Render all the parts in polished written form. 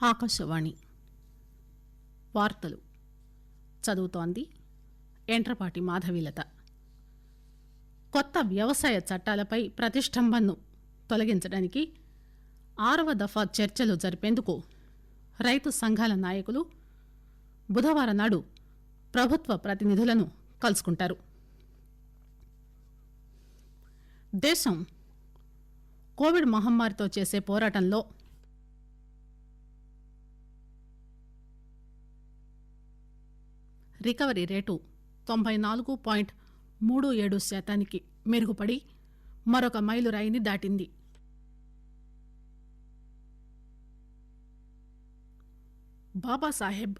ఆకాశవాణి వార్తలు చదువుతోంది ఎంట్రపాటి మాధవీలత. కొత్త వ్యవసాయ చట్టాలపై ప్రతిష్టంభనను తొలగించడానికి 6వ దఫా చర్చలు జరిపేందుకు రైతు సంఘాల నాయకులు బుధవారం నాడు ప్రభుత్వ ప్రతినిధులను కలుసుకుంటారు. దేశం కోవిడ్ మహమ్మారితో చేసే పోరాటంలో రికవరీ రేటు 94.37% మెరుగుపడి మరొక మైలురాయిని దాటింది. బాబాసాహెబ్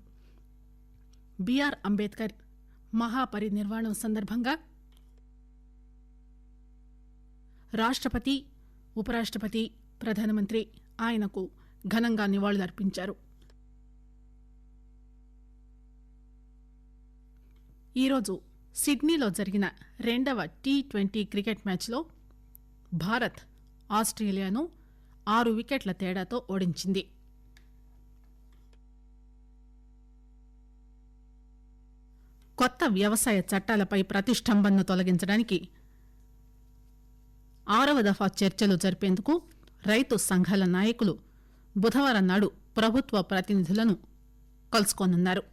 బిఆర్ అంబేద్కర్ మహాపరినిర్వాణం సందర్భంగా రాష్టపతి, ఉపరాష్టపతి, ప్రధానమంత్రి ఆయనకు ఘనంగా నివాళులర్పించారు. ఈరోజు సిడ్నీలో జరిగిన 2వ టీ20 క్రికెట్ మ్యాచ్లో భారత్ ఆస్ట్రేలియాను 6 వికెట్ల తేడాతో ఓడించింది. కొత్త వ్యవసాయ చట్టాలపై ప్రతిష్టంభనను తొలగించడానికి 6వ దఫా చర్చలు జరిపేందుకు రైతు సంఘాల నాయకులు బుధవారం నాడు ప్రభుత్వ ప్రతినిధులను కలుసుకోనున్నారు.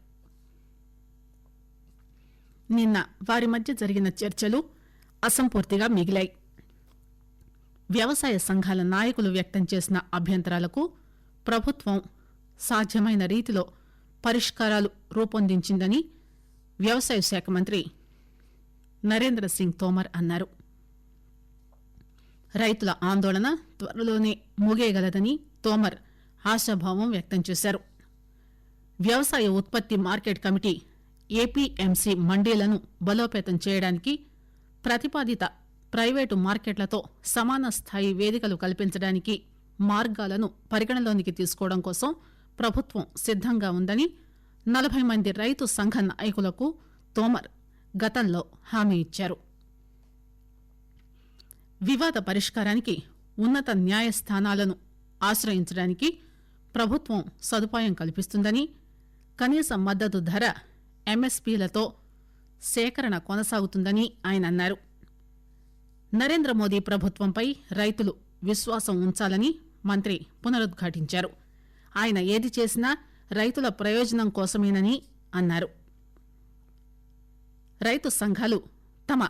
నిన్న వారి మధ్య జరిగిన చర్చలు అసంపూర్తిగా మిగిలాయి. వ్యవసాయ సంఘాల నాయకులు వ్యక్తం చేసిన అభ్యంతరాలకు ప్రభుత్వం సాధ్యమైన రీతిలో పరిష్కారాలు రూపొందించిందని వ్యవసాయ శాఖ మంత్రి నరేంద్ర సింగ్ తోమర్ అన్నారు. రైతుల ఆందోళన త్వరలోనే ముగియగలదని తోమర్ ఆశాభావం వ్యక్తం చేశారు. వ్యవసాయ ఉత్పత్తి మార్కెట్ కమిటీ ఏపీఎంసీ మండీలను బలోపేతం చేయడానికి ప్రతిపాదిత ప్రైవేటు మార్కెట్లతో సమాన స్థాయి వేదికలు కల్పించడానికి మార్గాలను పరిగణలోనికి తీసుకోవడం కోసం ప్రభుత్వం సిద్దంగా ఉందని 40 మంది రైతు సంఘ నాయకులకు తోమర్ గతంలో హామీ ఇచ్చారు. వివాద పరిష్కారానికి ఉన్నత న్యాయస్థానాలను ఆశ్రయించడానికి ప్రభుత్వం సదుపాయం కల్పిస్తుందని, కనీస మద్దతు ధర ఎంఎస్పీలతో సేకరణ కొనసాగుతుందని ఆయన అన్నారు. నరేంద్ర మోదీ ప్రభుత్వంపై రైతులు విశ్వాసం ఉంచాలని మంత్రి పునరుద్ఘాటించారు. ఆయన ఏది చేసినా రైతుల ప్రయోజనం కోసమేనని అన్నారు. రైతు సంఘాలు తమ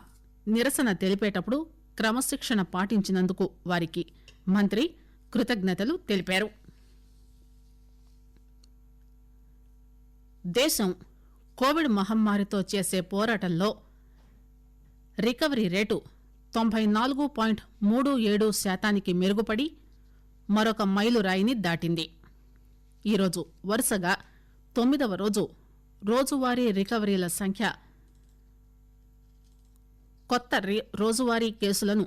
నిరసన తెలిపేటప్పుడు క్రమశిక్షణ పాటించినందుకు వారికి మంత్రి కృతజ్ఞతలు తెలిపారు. దేశం కోవిడ్ మహమ్మారితో చేసే పోరాటంలో రికవరీ రేటు 94.37% మెరుగుపడి మరొక మైలురాయిని దాటింది. ఈరోజు వరుసగా 9వ రోజు రోజువారీ రికవరీల సంఖ్య కొత్త రోజువారీ కేసులను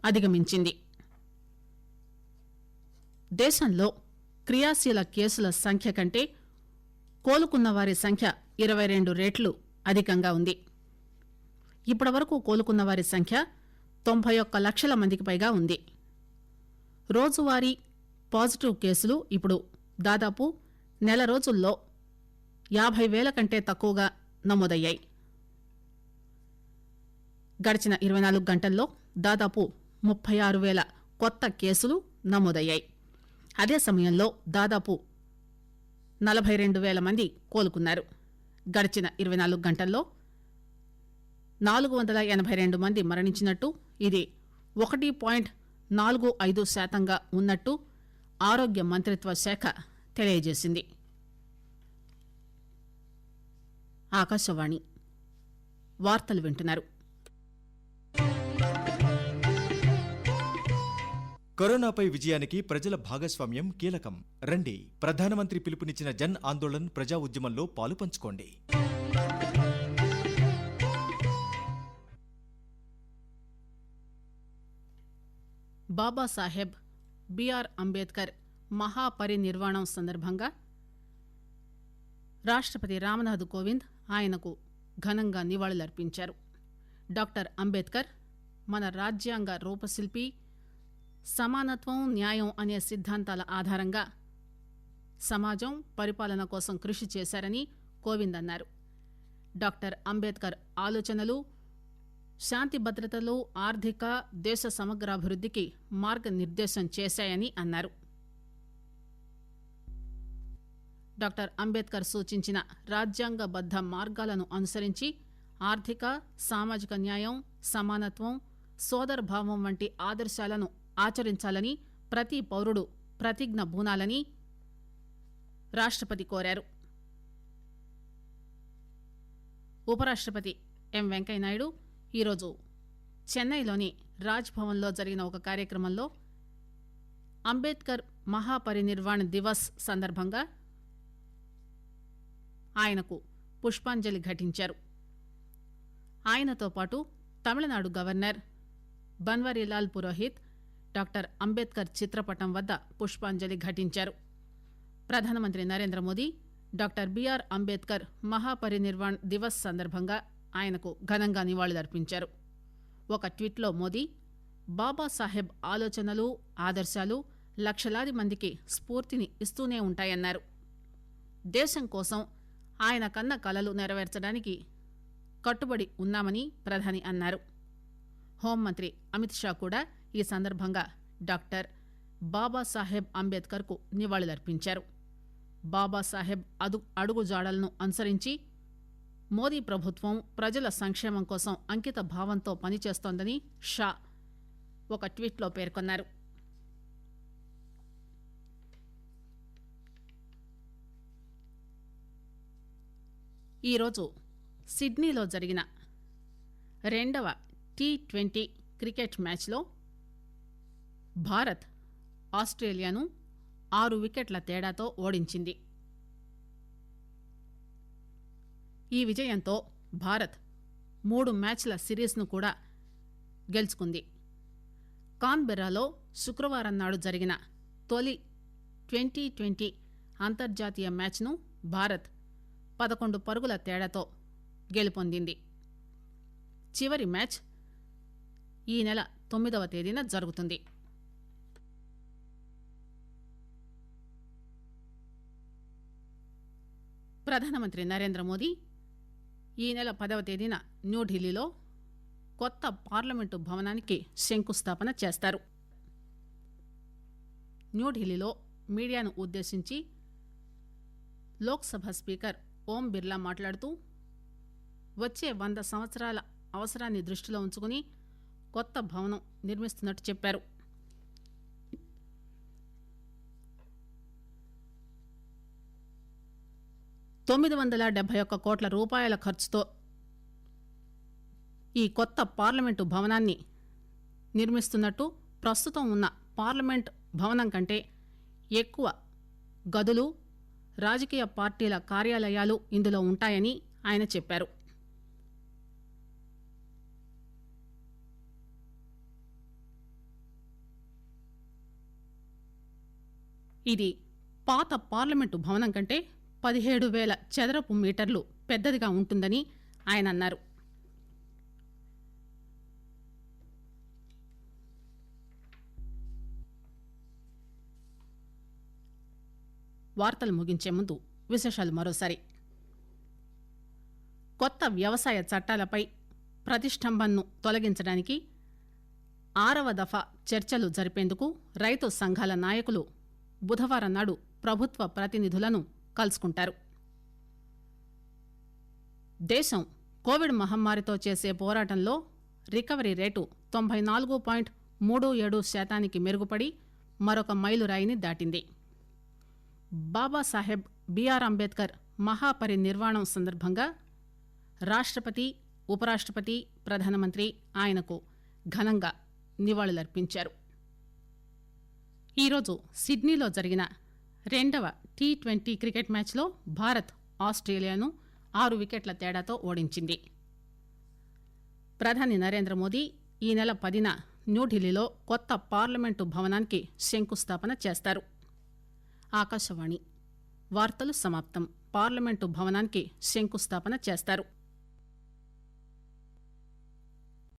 అధిగమించింది. దేశంలో క్రియాశీల కేసుల సంఖ్య కంటే కోలుకున్న వారి సంఖ్య 22 రెట్లు అధికంగా ఉంది. ఇప్పటివరకు కోలుకున్న వారి సంఖ్య 91 లక్షల మందికి పైగా ఉంది. రోజువారీ పాజిటివ్ కేసులు ఇప్పుడు దాదాపు నెల రోజుల్లో 50,000 కంటే తక్కువగా నమోదయ్యాయి. గడిచిన 24 గంటల్లో దాదాపు 36,000 కొత్త కేసులు నమోదయ్యాయి. అదే సమయంలో దాదాపు 42,000 మంది కోలుకున్నారు. గడిచిన 24 గంటల్లో 482 మంది మరణించినట్టు, ఇది 1.45% ఉన్నట్టు ఆరోగ్య మంత్రిత్వ శాఖ తెలియజేసింది. ఆకాశవాణి వార్తలు వింటున్నారు. కరోనాపై విజయానికి ప్రజల భాగస్వామ్యం కీలకం. రండి, ప్రధానమంత్రి పిలుపునిచ్చిన జన్ ఆందోళన్ ప్రజా ఉద్యమంలో పాలు పంచుకోండి. బాబాసాహెబ్ బిఆర్ అంబేద్కర్ మహాపరినిర్వాణం సందర్భంగా రాష్టపతి రామ్నాథ్ కోవింద్ ఆయనకు ఘనంగా నివాళులర్పించారు. డాక్టర్ అంబేద్కర్ మన రాజ్యాంగ రూపశిల్పి, సమానత్వం, న్యాయం అనే సిద్ధాంతాల ఆధారంగా సమాజం పరిపాలన కోసం కృషి చేశారని కోవింద్ అన్నారు. డాక్టర్ అంబేద్కర్ ఆలోచనలు శాంతి భద్రతలు, ఆర్థిక, దేశ సమగ్రాభివృద్ధికి మార్గనిర్దేశం చేశాయని అన్నారు. డాక్టర్ అంబేద్కర్ సూచించిన రాజ్యాంగబద్ద మార్గాలను అనుసరించి ఆర్థిక, సామాజిక న్యాయం, సమానత్వం, సోదరభావం వంటి ఆదర్శాలను ఆచరించాలని ప్రతి పౌరుడు ప్రతిజ్ఞ బూనాలని రాష్ట్రపతి కోరారు. ఉపరాష్ట్రపతి ఎం వెంకయ్యనాయుడు ఈరోజు చెన్నైలోని రాజ్ భవన్లో జరిగిన ఒక కార్యక్రమంలో అంబేద్కర్ మహాపరినిర్వాణ్ దివస్ సందర్భంగా ఆయనకు పుష్పాంజలి ఘటించారు. ఆయనతో పాటు తమిళనాడు గవర్నర్ బన్వరీలాల్ పురోహిత్ డాక్టర్ అంబేద్కర్ చిత్రపటం వద్ద పుష్పాంజలి ఘటించారు. ప్రధానమంత్రి నరేంద్ర మోదీ డాక్టర్ బిఆర్ అంబేద్కర్ మహాపరినిర్వాణ్ దివస్ సందర్భంగా ఆయనకు ఘనంగా నివాళులర్పించారు. ఒక ట్వీట్లో మోదీ బాబాసాహెబ్ ఆలోచనలు, ఆదర్శాలు లక్షలాది మందికి స్ఫూర్తిని ఇస్తూనే ఉంటాయన్నారు. దేశం కోసం ఆయన కన్న కలలు నెరవేర్చడానికి కట్టుబడి ఉన్నామని ప్రధాని అన్నారు. హోంమంత్రి అమిత్ షా కూడా ఈ సందర్భంగా డాక్టర్ బాబాసాహెబ్ అంబేద్కర్కు నివాళులర్పించారు. బాబాసాహెబ్ అడుగుజాడలను అనుసరించి మోదీ ప్రభుత్వం ప్రజల సంక్షేమం కోసం అంకిత భావంతో పనిచేస్తోందని షా ఒక ట్వీట్లో పేర్కొన్నారు. ఈరోజు సిడ్నీలో జరిగిన రెండవ T20 క్రికెట్ మ్యాచ్లో భారత్ ఆస్ట్రేలియాను 6 వికెట్ల తేడాతో ఓడించింది. ఈ విజయంతో భారత్ 3 మ్యాచ్ల సిరీస్ను కూడా గెలుచుకుంది. కాన్బెర్రాలో శుక్రవారం నాడు జరిగిన తొలి 2020 అంతర్జాతీయ మ్యాచ్ను భారత్ 11 పరుగుల తేడాతో గెలుపొందింది. చివరి మ్యాచ్ ఈ నెల 9వ తేదీన జరుగుతుంది. ప్రధానమంత్రి నరేంద్ర మోదీ ఈ నెల 10వ తేదీన న్యూఢిల్లీలో కొత్త పార్లమెంటు భవనానికి శంకుస్థాపన చేస్తారు. న్యూఢిల్లీలో మీడియాను ఉద్దేశించి లోక్సభ స్పీకర్ ఓం బిర్లా మాట్లాడుతూ వచ్చే 100 సంవత్సరాల అవసరాన్ని దృష్టిలో ఉంచుకుని కొత్త భవనం నిర్మిస్తున్నట్టు చెప్పారు. $971 కోట్ల రూపాయల ఖర్చుతో ఈ కొత్త పార్లమెంటు భవనాన్ని నిర్మిస్తున్నట్టు, ప్రస్తుతం ఉన్న పార్లమెంట్ భవనం కంటే ఎక్కువ గదులు, రాజకీయ పార్టీల కార్యాలయాలు ఇందులో ఉంటాయని ఆయన చెప్పారు. ఇది పాత పార్లమెంటు భవనం కంటే 17,000 చదరపు మీటర్లు పెద్దదిగా ఉంటుందని ఆయన అన్నారు. వార్తలు ముగించే ముందు విశేషాలు మరోసారి. కొత్త వ్యవసాయ చట్టాలపై ప్రతిష్టంభనను తొలగించడానికి 6వ దఫా చర్చలు జరిపేందుకు రైతు సంఘాల నాయకులు బుధవారం నాడు ప్రభుత్వ ప్రతినిధులను కలుసుకుంటారు. దేశం కోవిడ్ మహమ్మారితో చేసే పోరాటంలో రికవరీ రేటు 94.37% మెరుగుపడి మరొక మైలురాయిని దాటింది. బాబాసాహెబ్ బిఆర్ అంబేద్కర్ మహాపరినిర్వాణం సందర్భంగా రాష్ట్రపతి, ఉపరాష్ట్రపతి, ప్రధానమంత్రి ఆయనకు ఘనంగా నివాళులర్పించారు. ఈరోజు సిడ్నీలో జరిగిన రెండవ T20 క్రికెట్ మ్యాచ్లో భారత్ ఆస్ట్రేలియాను 6 వికెట్ల తేడాతో ఓడించింది. ప్రధాని నరేంద్ర మోదీ ఈ నెల 10న న్యూఢిల్లీలో కొత్త పార్లమెంటు భవనానికి శంకుస్థాపన చేస్తారు. ఆకాశవాణి వార్తలు సమాప్తం. పార్లమెంటు భవనానికి శంకుస్థాపన చేస్తారు.